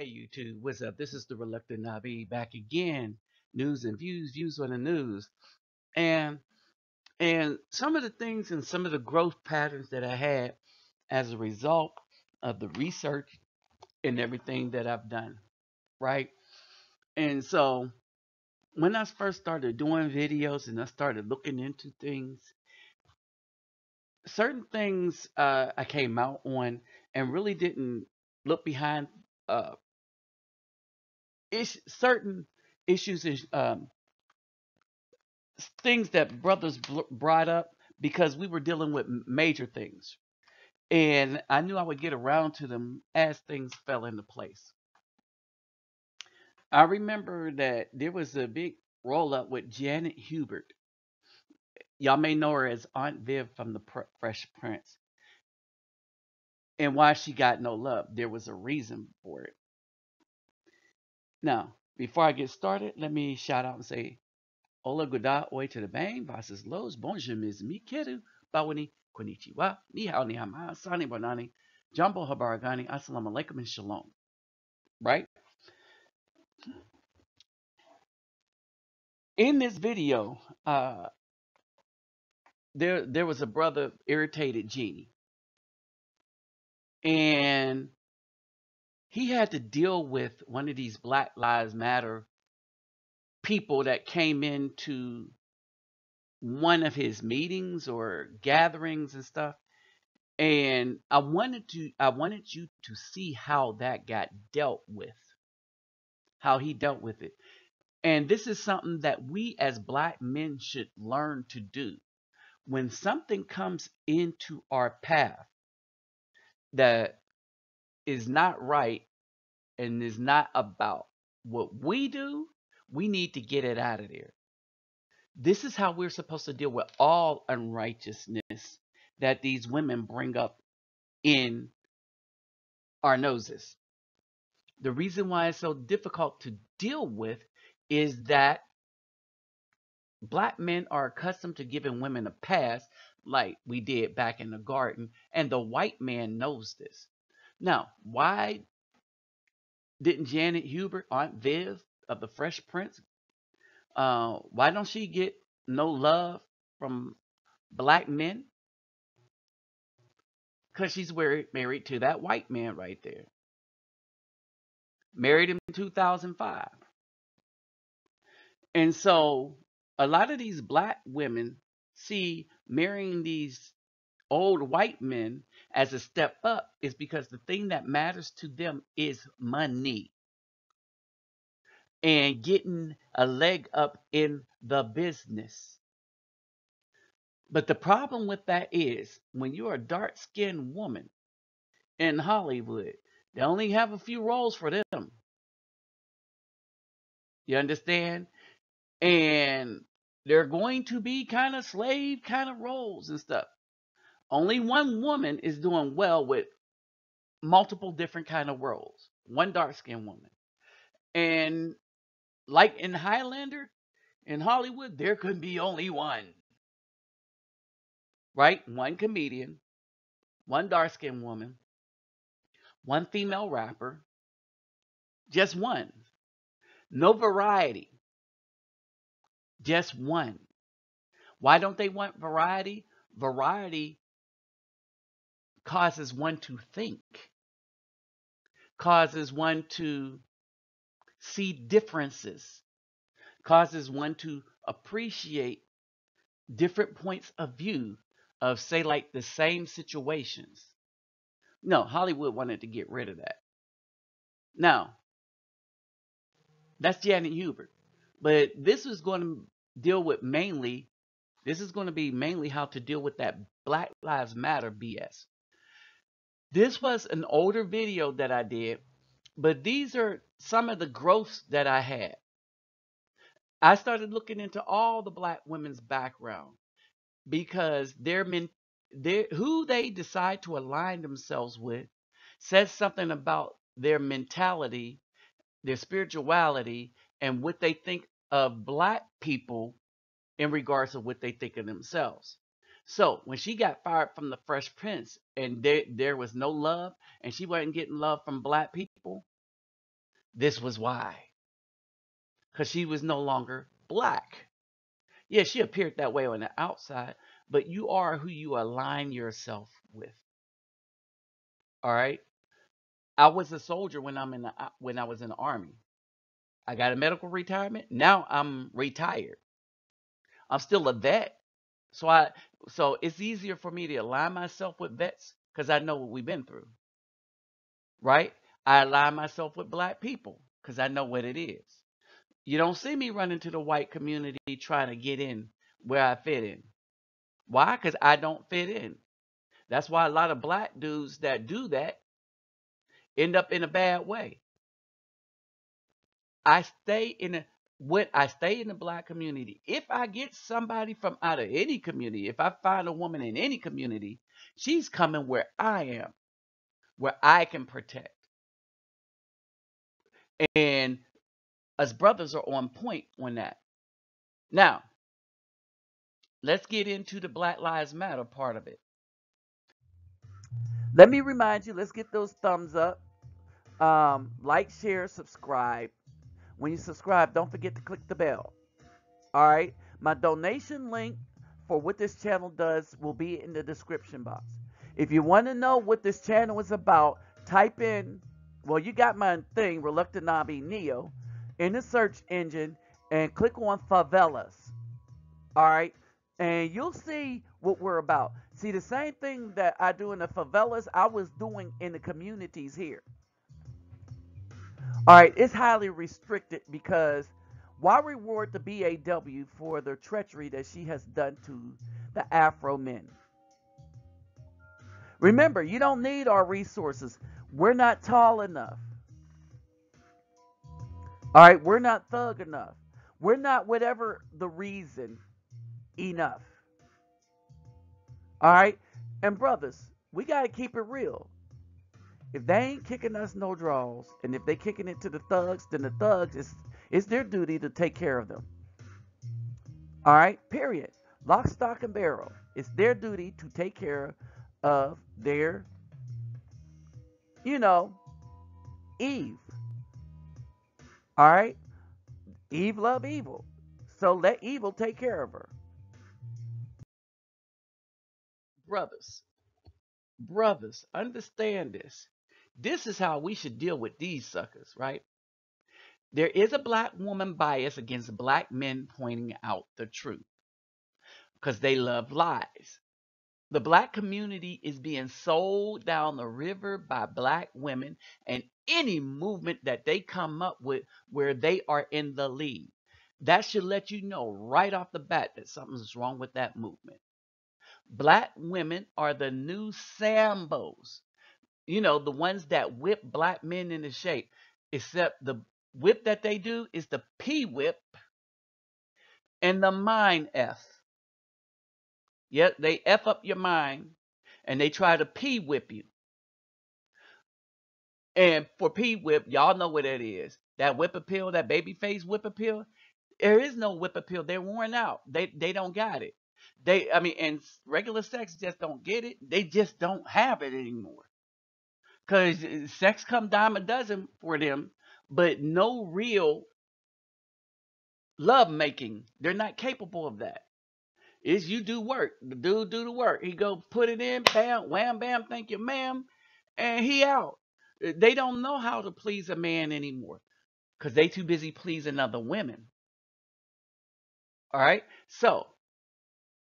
Hey YouTube, what's up? This is the Reluctant Nabi back again. News and views on the news. And some of the things and some of the growth patterns that I had as a result of the research and everything that I've done, right? And so when I first started doing videos and I started looking into things, certain things I came out on and really didn't look behind uh, certain issues and things that brothers brought up because we were dealing with major things. And I knew I would get around to them as things fell into place. I remember that there was a big roll up with Janet Hubert. Y'all may know her as Aunt Viv from the Fresh Prince. And why she got no love, there was a reason for it. Now, before I get started, let me shout out and say Hola Goda Oi to the Bang, Bosses Lows, Bonjour Ms. Mikeru, Bawani, Konnichiwa, Ni Hao Ni Hama, Sani Bonani, Jumbo Habaragani, Assalamu Alaikum and Shalom. Right? In this video, there was a brother, Irritated Genie, and he had to deal with one of these Black Lives Matter people that came into one of his meetings or gatherings and stuff. And I wanted you to see how that got dealt with, how he dealt with it. And this is something that we as black men should learn to do. When something comes into our path that is not right and is not about what we do, we need to get it out of there. This is how we're supposed to deal with all unrighteousness that these women bring up in our noses. The reason why it's so difficult to deal with is that black men are accustomed to giving women a pass like we did back in the garden, and the white man knows this. Now, why didn't Janet Hubert, Aunt Viv of the Fresh Prince, why don't she get no love from black men? Because she's married to that white man right there. Married him in 2005. And so a lot of these black women see marrying these old white men as a step up is because the thing that matters to them is money and getting a leg up in the business. But the problem with that is when you're a dark skinned woman in Hollywood, they only have a few roles for them. You understand? And they're going to be kind of slave kind of roles and stuff. Only one woman is doing well with multiple different kind of roles. One dark skinned woman. And like in Highlander, in Hollywood, there could be only one. Right? One comedian, one dark skinned woman, one female rapper, just one. No variety, just one. Why don't they want variety? Variety causes one to think, causes one to see differences, causes one to appreciate different points of view of, say, like the same situations. No, Hollywood wanted to get rid of that. Now, that's Janet Hubert. But this is going to deal with mainly, this is going to be mainly how to deal with that Black Lives Matter BS. This was an older video that I did, but these are some of the growths that I had. I started looking into all the black women's background because who they decide to align themselves with says something about their mentality, their spirituality, and what they think of black people in regards to what they think of themselves. So when she got fired from the Fresh Prince and there was no love and she wasn't getting love from black people, This was why. Because she was no longer black. Yeah, she appeared that way on the outside, but you are who you align yourself with. All right. I was a soldier when I was in the army. I got a medical retirement. Now I'm retired. I'm still a vet. So it's easier for me to align myself with vets because I know what we've been through, right? I align myself with black people because I know what it is. You don't see me run into the white community trying to get in where I fit in. Why? Because I don't fit in. That's why a lot of black dudes that do that end up in a bad way. I stay in a I stay in the black community. If I get somebody from out of any community, if I find a woman in any community, she's coming where I am, where I can protect. And us brothers are on point on that. Now, let's get into the Black Lives Matter part of it. Let me remind you, let's get those thumbs up. Like, share, subscribe. When you subscribe, don't forget to click the bell. All right. My donation link for what this channel does will be in the description box. If you want to know what this channel is about, type in, well, you got my thing, Reluctant Nabi Neo, in the search engine and click on favelas. All right. And you'll see what we're about. See, the same thing that I do in the favelas, I was doing in the communities here. All right, it's highly restricted because why reward the BAW for the treachery that she has done to the Afro men? Remember, you don't need our resources. We're not tall enough. All right, we're not thug enough. We're not whatever the reason enough. All right, and brothers, we got to keep it real. If they ain't kicking us no draws, and if they kicking it to the thugs, then the thugs it's their duty to take care of them. All right, period. Lock, stock, and barrel. It's their duty to take care of their, you know, Eve. All right, Eve love evil, so let evil take care of her. Brothers, brothers, understand this. This is how we should deal with these suckers, right? There is a black woman bias against black men pointing out the truth because they love lies. The black community is being sold down the river by black women and any movement that they come up with where they are in the lead. That should let you know right off the bat that something's wrong with that movement. Black women are the new Sambos. You know, the ones that whip black men into shape. Except the whip that they do is the P whip and the mind F. Yep, they F up your mind and they try to P whip you. And for P whip, y'all know what that is. That whip appeal, that baby face whip appeal. There is no whip appeal. They're worn out. They don't got it. And regular sex just don't get it. They just don't have it anymore. Cause sex come dime a dozen for them, but no real love making. They're not capable of that. Is you do work. The dude do the work. He go put it in, bam, wham, bam, thank you, ma'am, and he out. They don't know how to please a man anymore because they too busy pleasing other women. All right, so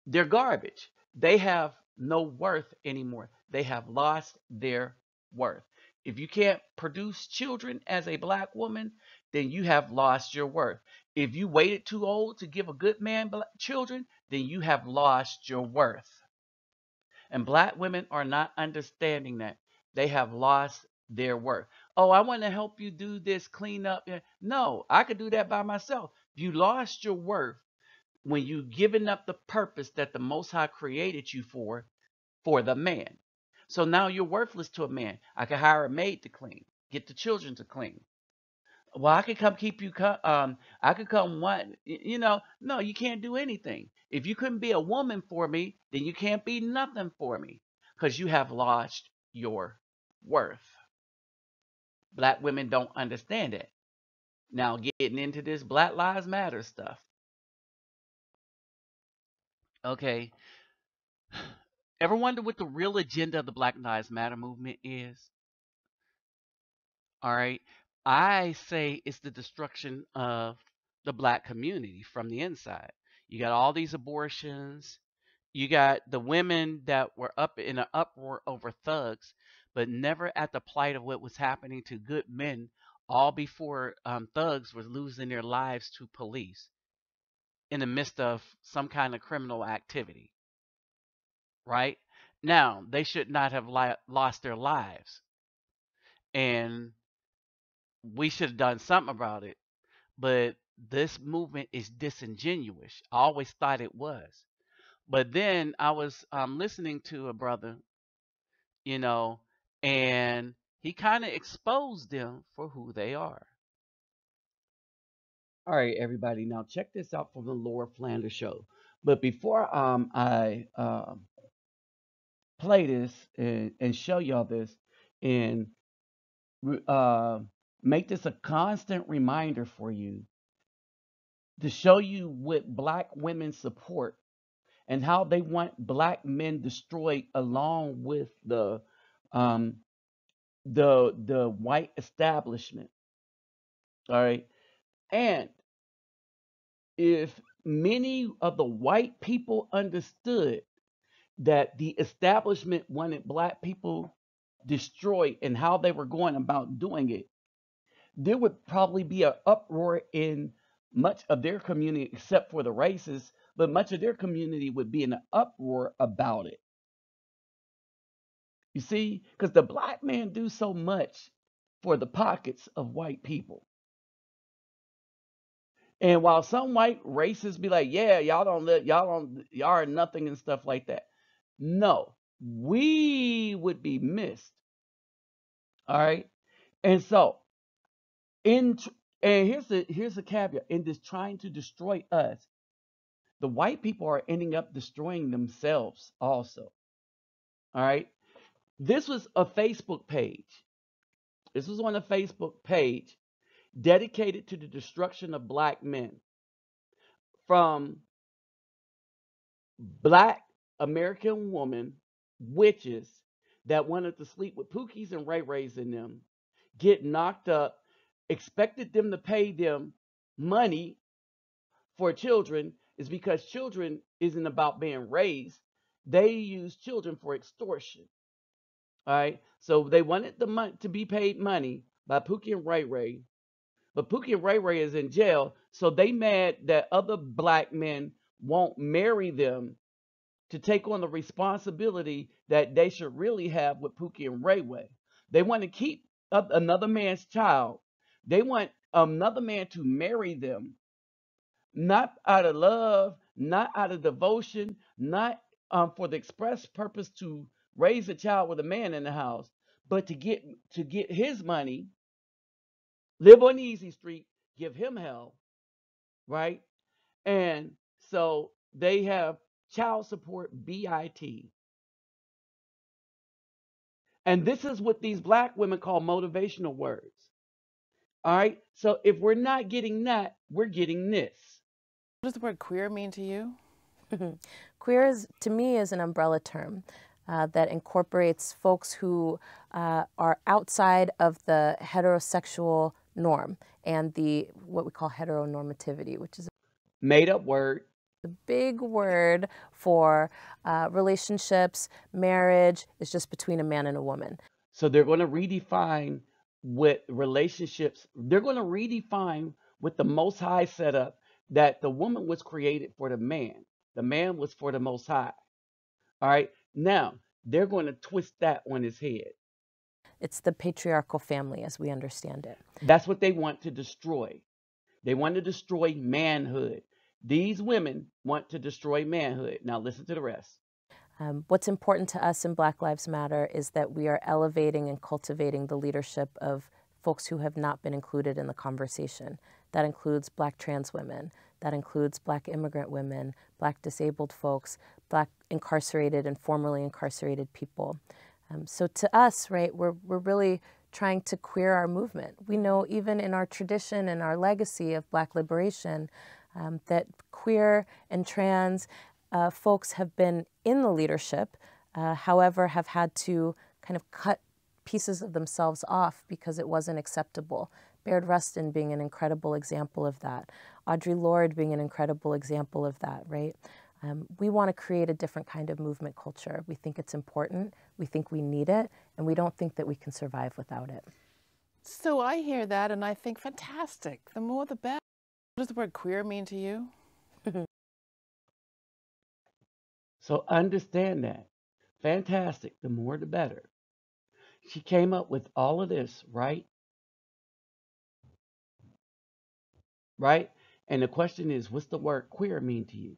they're garbage. They have no worth anymore. They have lost their worth. If you can't produce children as a black woman, then you have lost your worth. If you waited too old to give a good man children, then you have lost your worth. And black women are not understanding that. They have lost their worth. Oh, I want to help you do this, clean up. No, I could do that by myself. You lost your worth when you given up the purpose that the Most High created you for the man. So now you're worthless to a man. I could hire a maid to clean, get the children to clean. Well, I could come keep you. I could come one. No, you can't do anything. If you couldn't be a woman for me, then you can't be nothing for me, because you have lost your worth. Black women don't understand it. Now, getting into this Black Lives Matter stuff. Okay. Ever wonder what the real agenda of the Black Lives Matter movement is? All right. I say it's the destruction of the black community from the inside. You got all these abortions. You got the women that were up in an uproar over thugs, but never at the plight of what was happening to good men, all before thugs were losing their lives to police in the midst of some kind of criminal activity, right? Now, they should not have lost their lives, and we should have done something about it. But this movement is disingenuous. I always thought it was. But then I was listening to a brother, you know, and he kind of exposed them for who they are. All right, everybody. Now check this out from the Laura Flanders show. But before I play this and show y'all this and uh, make this a constant reminder for you to show you what black women support and how they want black men destroyed along with um, the white establishment. All right, and if many of the white people understood that the establishment wanted black people destroyed and how they were going about doing it, there would probably be an uproar in much of their community, except for the racists, but much of their community would be in an uproar about it. You see, because the black man do so much for the pockets of white people. And while some white racists be like, yeah, y'all are nothing and stuff like that. No, we would be missed. All right. And so in and here's the caveat in this trying to destroy us, the white people are ending up destroying themselves also. All right. This was a Facebook page. This was on a Facebook page dedicated to the destruction of black men from black American woman witches that wanted to sleep with Pookies and Ray Rays in them, get knocked up, expected them to pay them money for children is because children isn't about being raised. They use children for extortion. All right. So they wanted the money to be paid money by Pookie and Ray Ray, but Pookie and Ray Ray is in jail, so they mad that other black men won't marry them to take on the responsibility that they should really have with Pookie and Ray Ray. They want to keep another man's child. They want another man to marry them, not out of love, not out of devotion, not for the express purpose to raise a child with a man in the house, but to get his money, live on the easy street, give him hell, right? And so they have child support BIT. And this is what these black women call motivational words. All right. So if we're not getting that, we're getting this. What does the word queer mean to you? Queer is, to me, is an umbrella term that incorporates folks who are outside of the heterosexual norm and the what we call heteronormativity, which is Made up word. a big word for relationships. Marriage is just between a man and a woman. So they're going to redefine what relationships, they're going to redefine with the Most High setup that the woman was created for the man. The man was for the Most High. All right. Now, they're going to twist that on his head. It's the patriarchal family as we understand it. That's what they want to destroy. They want to destroy manhood. These women want to destroy manhood. Now, listen to the rest. What's important to us in Black Lives Matter is that we are elevating and cultivating the leadership of folks who have not been included in the conversation. That includes Black trans women. That includes Black immigrant women, Black disabled folks, Black incarcerated and formerly incarcerated people. So to us, right, we're really trying to queer our movement. We know even in our tradition and our legacy of Black liberation that queer and trans folks have been in the leadership, however, have had to kind of cut pieces of themselves off because it wasn't acceptable. Baird Rustin being an incredible example of that. Audre Lorde being an incredible example of that, right? We want to create a different kind of movement culture. We think it's important, we think we need it, and we don't think that we can survive without it. So I hear that and I think, fantastic. The more the better. What does the word queer mean to you? So understand that. Fantastic. The more the better. She came up with all of this, right? Right? And the question is, what's the word queer mean to you?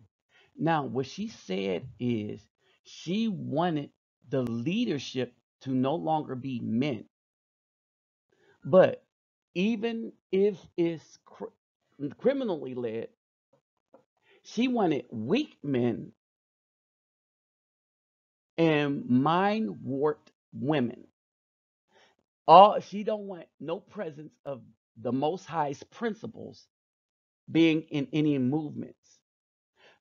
Now, what she said is she wanted the leadership to no longer be men. But even if it's criminally led, she wanted weak men and mind warped women. All she don't want no presence of the Most High's principles being in any movements.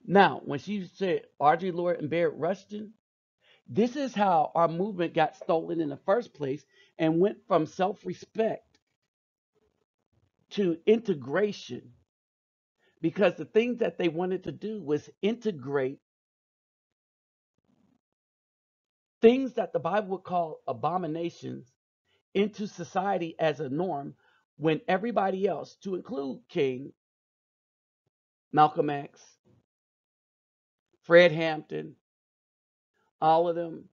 Now, when she said Audre Lorde and Baird Rustin, this is how our movement got stolen in the first place and went from self-respect to integration, because the things that they wanted to do was integrate things that the Bible would call abominations into society as a norm, when everybody else, to include King, Malcolm X, Fred Hampton, all of them,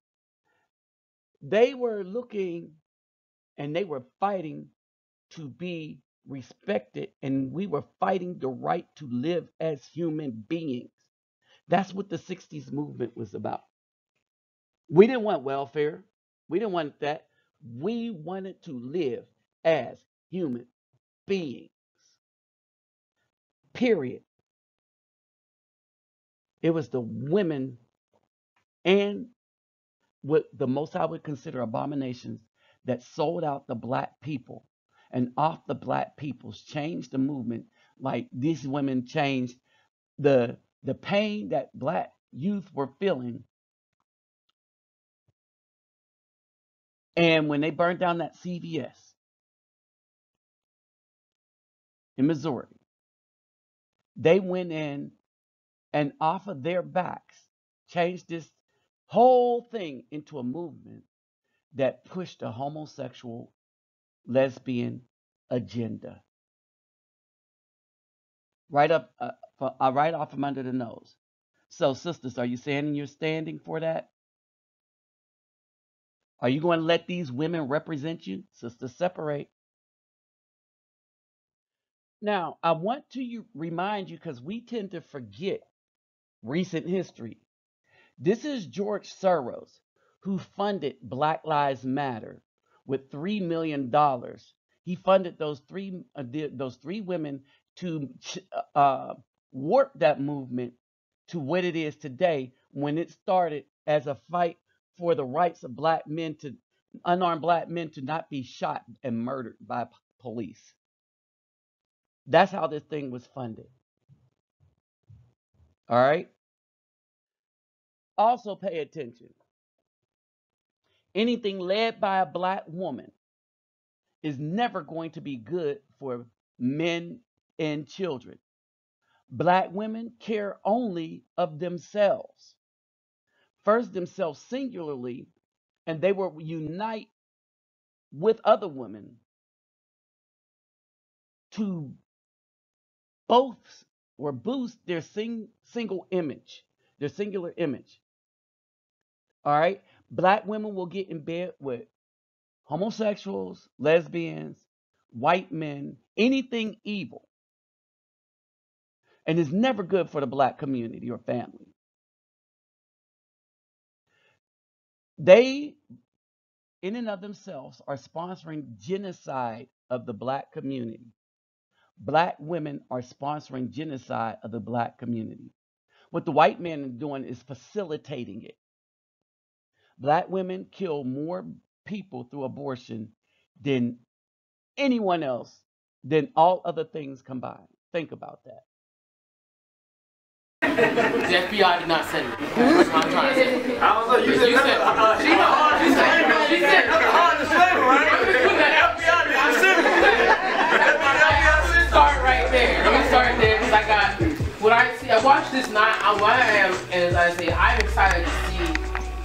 they were looking and they were fighting to be respected, and we were fighting the right to live as human beings. That's what the 60s movement was about. We didn't want welfare. We didn't want that. We wanted to live as human beings. Period. It was the women and what the most I would consider abominations that sold out the black people, and off the black peoples changed the movement. Like these women changed the pain that black youth were feeling. And when they burned down that CVS in Missouri, they went in and off of their backs changed this whole thing into a movement that pushed a homosexual, lesbian agenda right off from under the nose. So, sisters, are you saying you're standing for that? Are you going to let these women represent you? Sisters, separate. Now, I want to remind you, because we tend to forget recent history. This is George Soros, who funded Black Lives Matter with $3 million. He funded those three women to warp that movement to what it is today, when it started as a fight for the rights of unarmed black men to not be shot and murdered by police. That's how this thing was funded. All right. Also, pay attention. Anything led by a black woman is never going to be good for men and children. Black women care only of themselves, first themselves singularly, and they will unite with other women to both or boost their single image, their singular image. All right. Black women will get in bed with homosexuals, lesbians, white men, anything evil. And it's never good for the black community or family. They, in and of themselves, are sponsoring genocide of the black community. Black women are sponsoring genocide of the black community. What the white men are doing is facilitating it. Black women kill more people through abortion than anyone else, than all other things combined. Think about that. The FBI did not send me. That's what I'm trying to say. I don't know. You said she said hard disclaimer, right? Let me start right there. Let me start there because I got what I see. I watched this night. What I am, as I say, I'm excited to see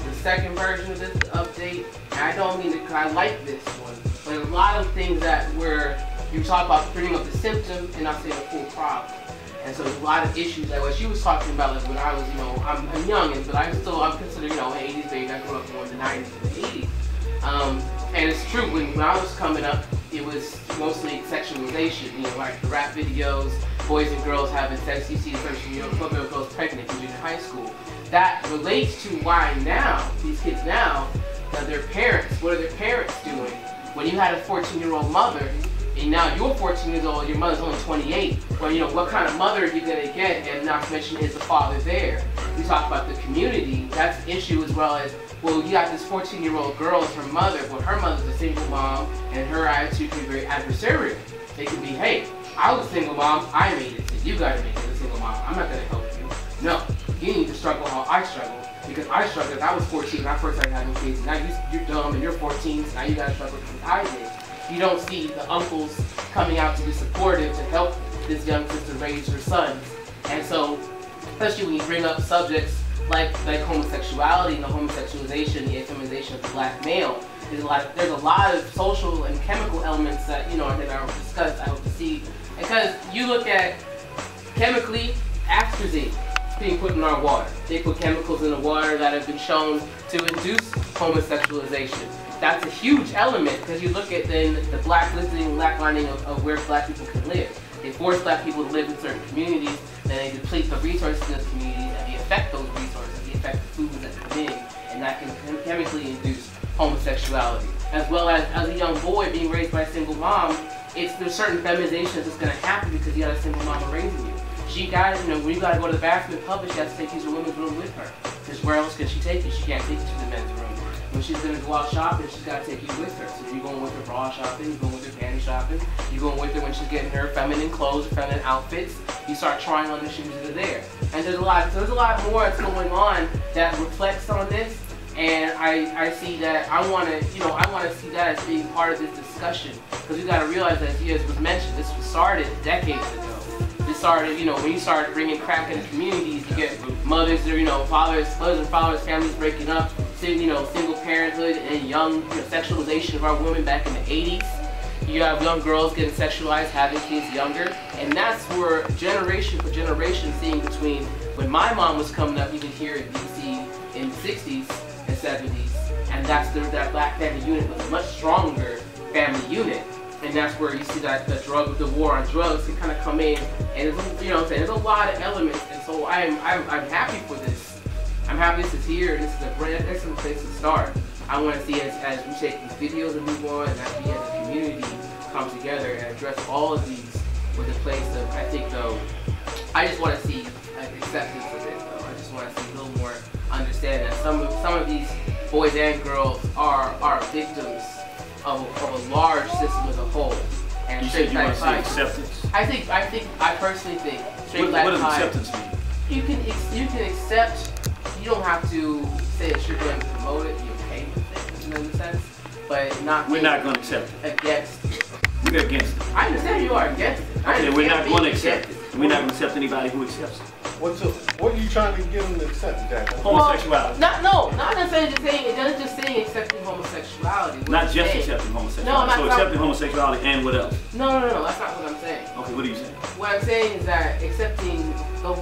the second version of this update. And I don't mean it because I like this one, but a lot of things that where you talk about bringing up the symptom and not saying the full problem. And so there's a lot of issues, like what she was talking about, like when I was, I'm young, but I'm considered, an 80s baby. I grew up in the 90s and the 80s. And it's true, when I was coming up, it was mostly sexualization, like the rap videos, boys and girls having sex. You see, especially, girls pregnant in junior high school. That relates to why now, these kids now, their parents, what are their parents doing? When you had a 14-year-old mother, and now you're 14 years old, your mother's only 28. Well, what kind of mother are you going to get? And not to mention, is the father there? We talk about the community. That's an issue as well as, well, you got this 14-year-old girl as her mother, but her mother's a single mom, and her attitude can be very adversarial. It can be, hey, I was a single mom, I made it, so you got to make it as a single mom. I'm not going to help you. No, you need to struggle how I struggle. Because I struggled. I was 14 when I first started having kids. Now you're dumb and you're 14, so now you got to struggle because I did. You don't see the uncles coming out to be supportive to help this young sister raise her sons. And so, especially when you bring up subjects like homosexuality and the homosexualization, the effeminization of the black male, there's a lot of social and chemical elements that that I will discuss. I hope to see, because you look at chemically, atrazine being put in our water. They put chemicals in the water that have been shown to induce homosexualization. That's a huge element, because you look at then the blacklisting, blacklining of where black people can live. They force black people to live in certain communities, then they deplete the resources in those communities, and they affect those resources, they affect the foods that come in, and that can chemically induce homosexuality. As well as a young boy being raised by a single mom, there's certain feminizations that's going to happen because you got a single mom raising you. She got, when you got to go to the bathroom in public, she has to take you to the women's room with her. Because where else can she take you? She can't take you to the men's room. When she's going to go out shopping, she's got to take you with her. So you're going with her bra shopping, you're going with her panty shopping, you're going with her when she's getting her feminine clothes, or feminine outfits. You start trying on the shoes that are there. And there's a lot more that's going on that reflects on this. And I see that, I want to see that as being part of this discussion. Because we got to realize that, as was mentioned, this was started decades ago. This started, when you start bringing crack into communities, you get mothers or, fathers and fathers, families breaking up, single parenthood and young sexualization of our women back in the 80s. You have young girls getting sexualized, having kids younger. And that's where generation for generation, seeing between when my mom was coming up, even here in DC in the 60s and 70s. And that's that black family unit was a much stronger family unit. And that's where you see that the war on drugs can kind of come in, and there's a lot of elements, and so I'm happy for this. I'm happy this is here, and this is a excellent place to start. I want to see as we take these videos and move on, and as we as a community come together and address all of these with a place of, I think though, I just want to see acceptance of it though. I just want to see a little more understanding that some of these boys and girls are victims of a large system as a whole. And you said you want to see acceptance? I personally think what does acceptance mean? You can accept. You don't have to say that you're going to promote it. You're okay with it, in a sense, but not. We're not going to accept it. Against it. We're against it. I understand you are against it. Okay, we're not going to accept it. We're not going to accept anybody who accepts it. What are you trying to get them to accept, Jack? Homosexuality. Not necessarily just saying. It doesn't just saying accepting homosexuality. Not just accepting homosexuality. So accepting homosexuality and what else? No. That's not what I'm saying. Okay, what are you saying? What I'm saying is that accepting the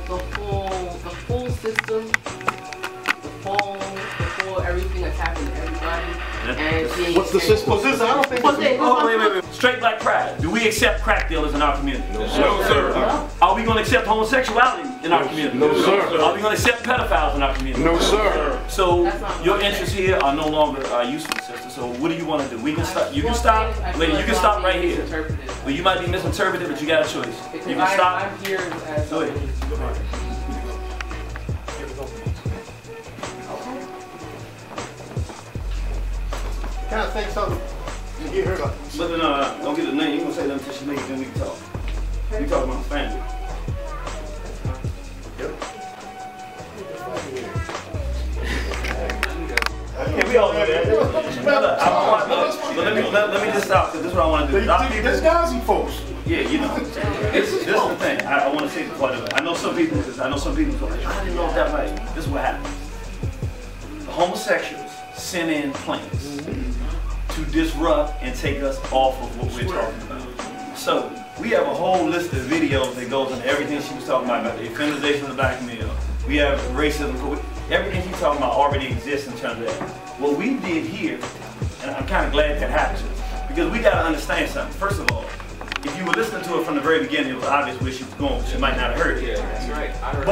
full system, the full everything that's happened to everybody, and seeing. What's the system? I don't think. Wait. Straight black pride. Do we accept crack dealers in our community? No, sir. Are we going to accept homosexuality in our community? No, sir. Are we going to accept pedophiles in our community? No, sir. So your interests here are no longer useful, sister. So what do you want to do? We can stop. You can stop. Lady, you can stop right here. Well, you might be misinterpreted, but you got a choice. You can stop. I'm here as. Go ahead. Can I say something? Get her up. But then, don't get a name. You gonna say them till she leaves, then we can talk. We talk about family. Yeah, we all know that. Let me just stop, because this is what I want to do. There's guys and folks. Yeah, you know. This is the thing. I want to say the part of it. I know some people go like, I didn't know that right. This is what happens. The homosexuals send in planes to disrupt and take us off of what we're talking about. So we have a whole list of videos that goes into everything she was talking about the feminization of the black male. We have racism. Everything she's talking about already exists in terms of that. What we did here, and I'm kind of glad that happened, because we got to understand something. First of all, if you were listening to it from the very beginning, it was obvious where she was going. She might not have heard it. Yeah, that's right. I heard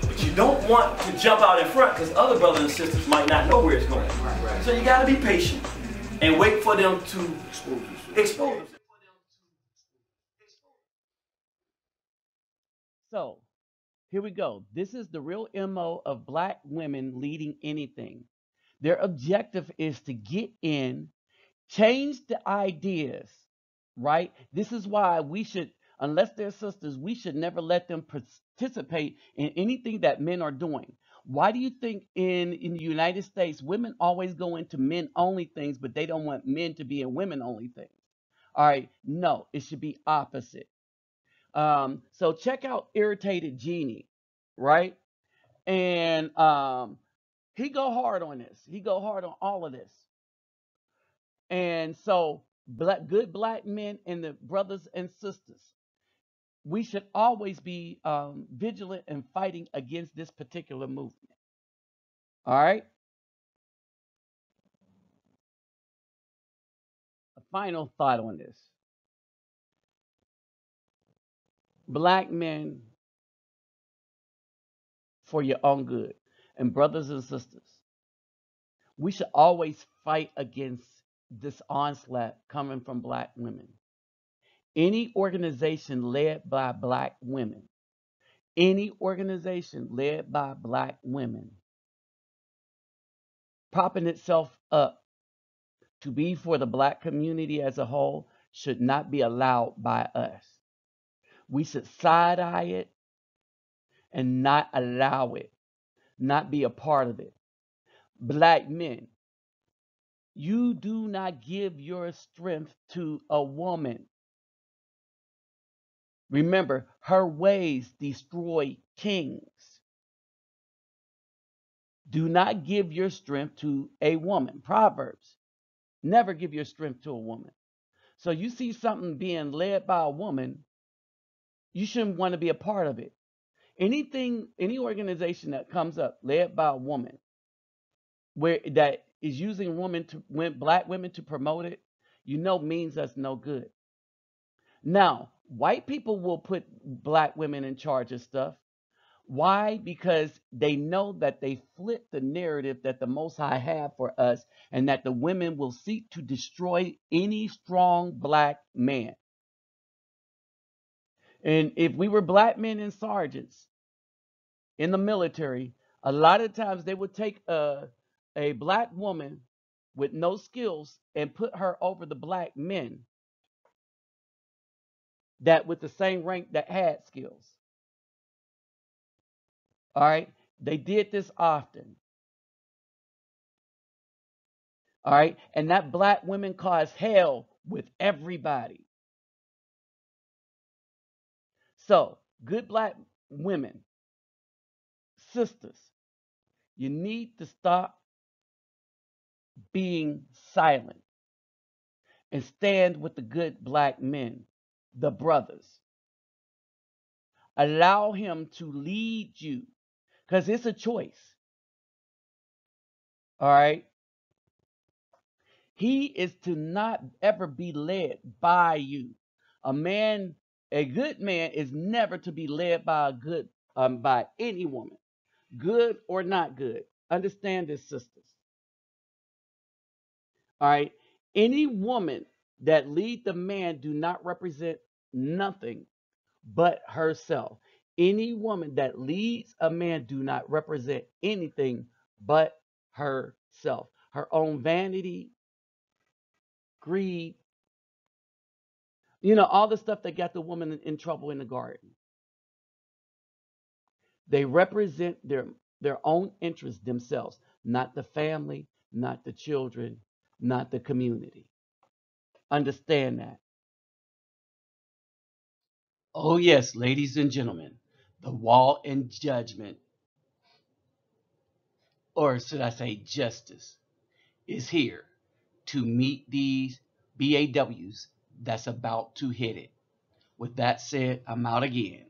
But you don't want to jump out in front, because other brothers and sisters might not know where it's going. Right. So you got to be patient and wait for them to expose themselves. So, here we go. This is the real MO of black women leading anything. Their objective is to get in, change the ideas, right? This is why we should, unless they're sisters, we should never let them participate in anything that men are doing. Why do you think in the United States, women always go into men-only things, but they don't want men to be in women-only things? All right, no, it should be opposite. So check out Irritated Genie, right? And he go hard on this. He go hard on all of this. And so good black men and the brothers and sisters, we should always be vigilant and fighting against this particular movement. All right. A final thought on this. Black men, for your own good, and brothers and sisters, we should always fight against this onslaught coming from black women. Any organization led by black women, propping itself up to be for the black community as a whole, should not be allowed by us. We should side-eye it and not allow it, not be a part of it. Black men, you do not give your strength to a woman. Remember, her ways destroy kings. Do not give your strength to a woman. Proverbs, never give your strength to a woman. So you see something being led by a woman, you shouldn't want to be a part of it. Any organization that comes up led by a woman, that is using black women to promote it, means us no good. Now, white people will put black women in charge of stuff. Why? Because they know that they flip the narrative that the Most High have for us, and that the women will seek to destroy any strong black man. And if we were black men and sergeants in the military, a lot of times they would take a black woman with no skills and put her over the black men that with the same rank that had skills. All right, they did this often. All right, and that black women caused hell with everybody. So, good black women, sisters, you need to stop being silent and stand with the good black men, the brothers. Allow him to lead you, because it's a choice. All right. He is to not ever be led by you. A good man is never to be led by any woman, good or not good. Understand this, sisters. All right. Any woman that lead the man do not represent nothing but herself. Any woman that leads a man do not represent anything but herself. Her own vanity, greed, you know, all the stuff that got the woman in trouble in the garden. They represent their own interests themselves, not the family, not the children, not the community. Understand that. Oh, yes, ladies and gentlemen, the wall in judgment, or should I say justice, is here to meet these BAWs that's about to hit it. With that said, I'm out again.